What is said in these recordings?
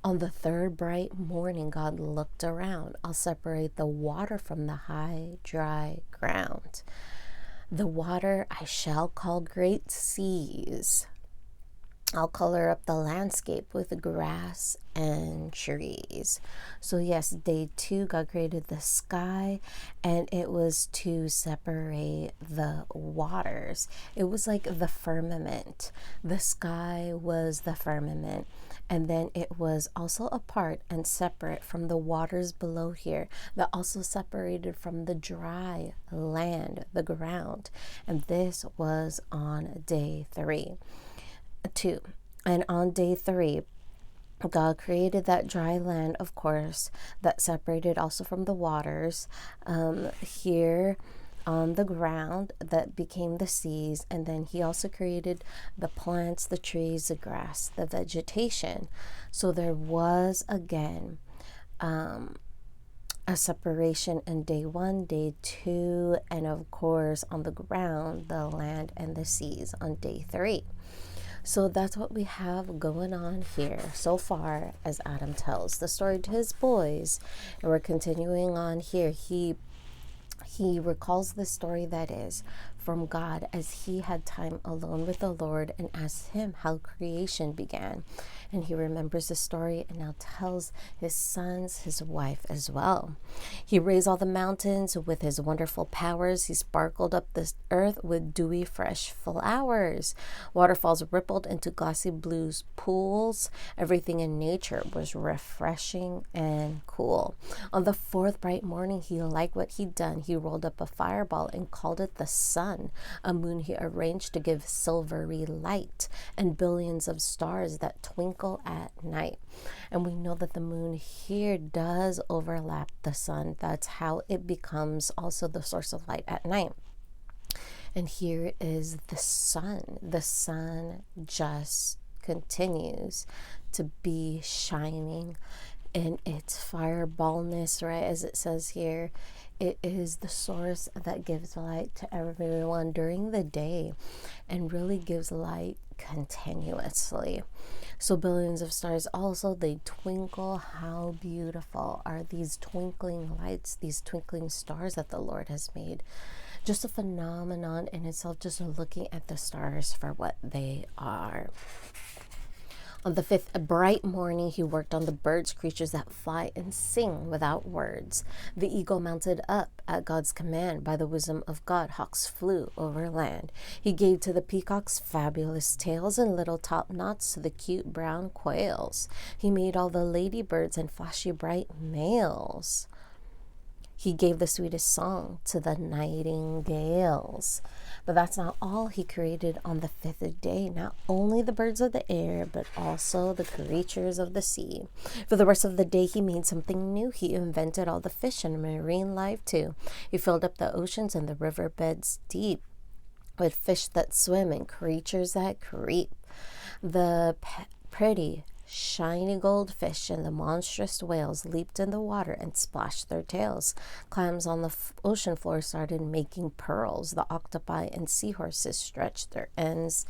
On the third bright morning, God looked around. I'll separate the water from the high, dry ground. The water I shall call great seas. I'll color up the landscape with grass and trees. So yes, day 2, God created the sky, and it was to separate the waters. It was like the firmament. The sky was the firmament, and then it was also apart and separate from the waters below here, that also separated from the dry land, the ground. And this was on day 2. And on day 3, God created that dry land, of course, that separated also from the waters here on the ground that became the seas. And then he also created the plants, the trees, the grass, the vegetation. So there was again a separation in day 1, day 2, and of course on the ground, the land and the seas on day 3. So that's what we have going on here so far as Adam tells the story to his boys. And we're continuing on here. He recalls the story that is from God as he had time alone with the Lord and asked him how creation began. And he remembers the story and now tells his sons, his wife as well. He raised all the mountains with his wonderful powers. He sparkled up the earth with dewy, fresh flowers. Waterfalls rippled into glossy blue pools. Everything in nature was refreshing and cool. On the 4th bright morning, he liked what he'd done. He rolled up a fireball and called it the sun. A moon he arranged to give silvery light, and billions of stars that twinkle at night. And we know that the moon here does overlap the sun. That's how it becomes also the source of light at night. And here is the sun. The sun just continues to be shining in its fireballness, right? As it says here, it is the source that gives light to everyone during the day and really gives light continuously. So billions of stars also, they twinkle. How beautiful are these twinkling lights, these twinkling stars that the Lord has made. Just a phenomenon in itself, just looking at the stars for what they are. On the 5th bright morning, he worked on the birds, creatures that fly and sing without words. The eagle mounted up at God's command. By the wisdom of God, hawks flew over land. He gave to the peacocks fabulous tails and little top knots to the cute brown quails. He made all the ladybirds and flashy bright males. He gave the sweetest song to the nightingales. But that's not all he created on the 5th day. Not only the birds of the air, but also the creatures of the sea. For the rest of the day, he made something new. He invented all the fish and marine life too. He filled up the oceans and the riverbeds deep with fish that swim and creatures that creep. The pretty shiny goldfish and the monstrous whales leaped in the water and splashed their tails. Clams on the ocean floor started making pearls. The octopi and seahorses stretched their ends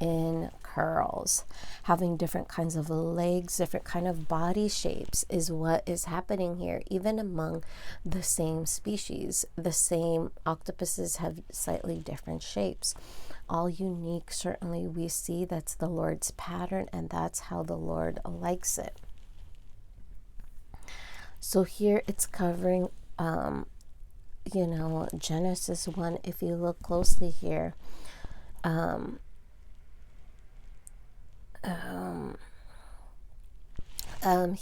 in curls. Having different kinds of legs, different kind of body shapes is what is happening here. Even among the same species, the same octopuses have slightly different shapes. All unique, certainly we see that's the Lord's pattern, and that's how the Lord likes it. So here it's covering Genesis 1. If you look closely here,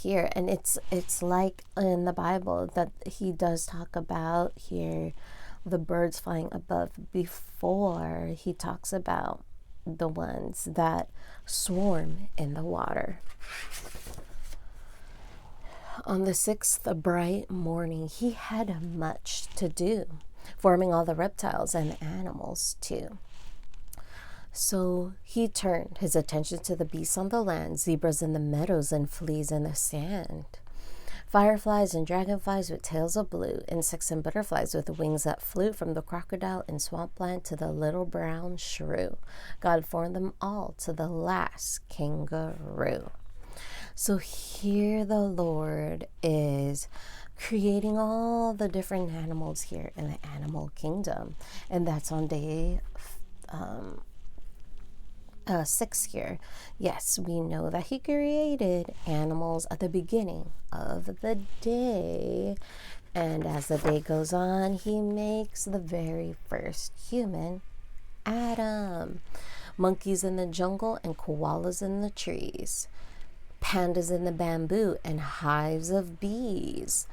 here, and it's like in the Bible that he does talk about here the birds flying above before he talks about the ones that swarm in the water. On the 6th bright morning, he had much to do, forming all the reptiles and the animals too. So he turned his attention to the beasts on the land, zebras in the meadows and fleas in the sand. Fireflies and dragonflies with tails of blue, insects and butterflies with wings that flew, from the crocodile in swampland to the little brown shrew. God formed them all to the last kangaroo. So here the Lord is creating all the different animals here in the animal kingdom. And that's on day 6 here. Yes, we know that he created animals at the beginning of the day. And as the day goes on, he makes the very first human, Adam. Monkeys in the jungle and koalas in the trees. Pandas in the bamboo and hives of bees.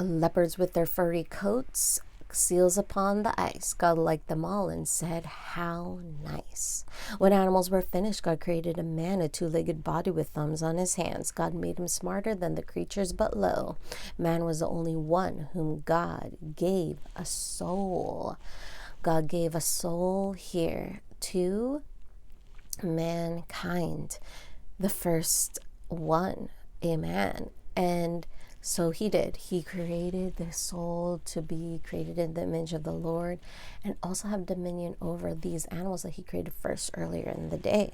Leopards with their furry coats, seals upon the ice. God liked them all and said, "How nice." When animals were finished, God created a man, a two-legged body with thumbs on his hands. God made him smarter than the creatures, but lo, man was the only one whom God gave a soul. God gave a soul here to mankind, the first one, a man. And so he did. He created the soul to be created in the image of the Lord and also have dominion over these animals that he created first earlier in the day.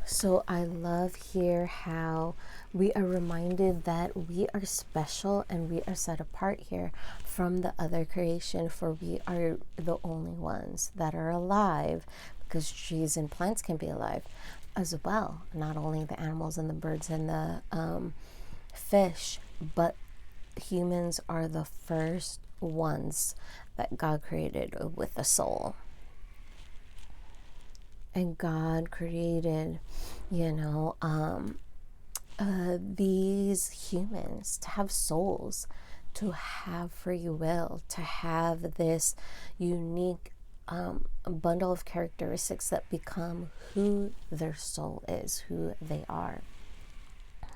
So I love here how we are reminded that we are special and we are set apart here from the other creation, for we are the only ones that are alive, because trees and plants can be alive as well. Not only the animals and the birds and the fish, but humans are the first ones that God created with a soul. And God created, these humans to have souls, to have free will, to have this unique bundle of characteristics that become who their soul is, who they are.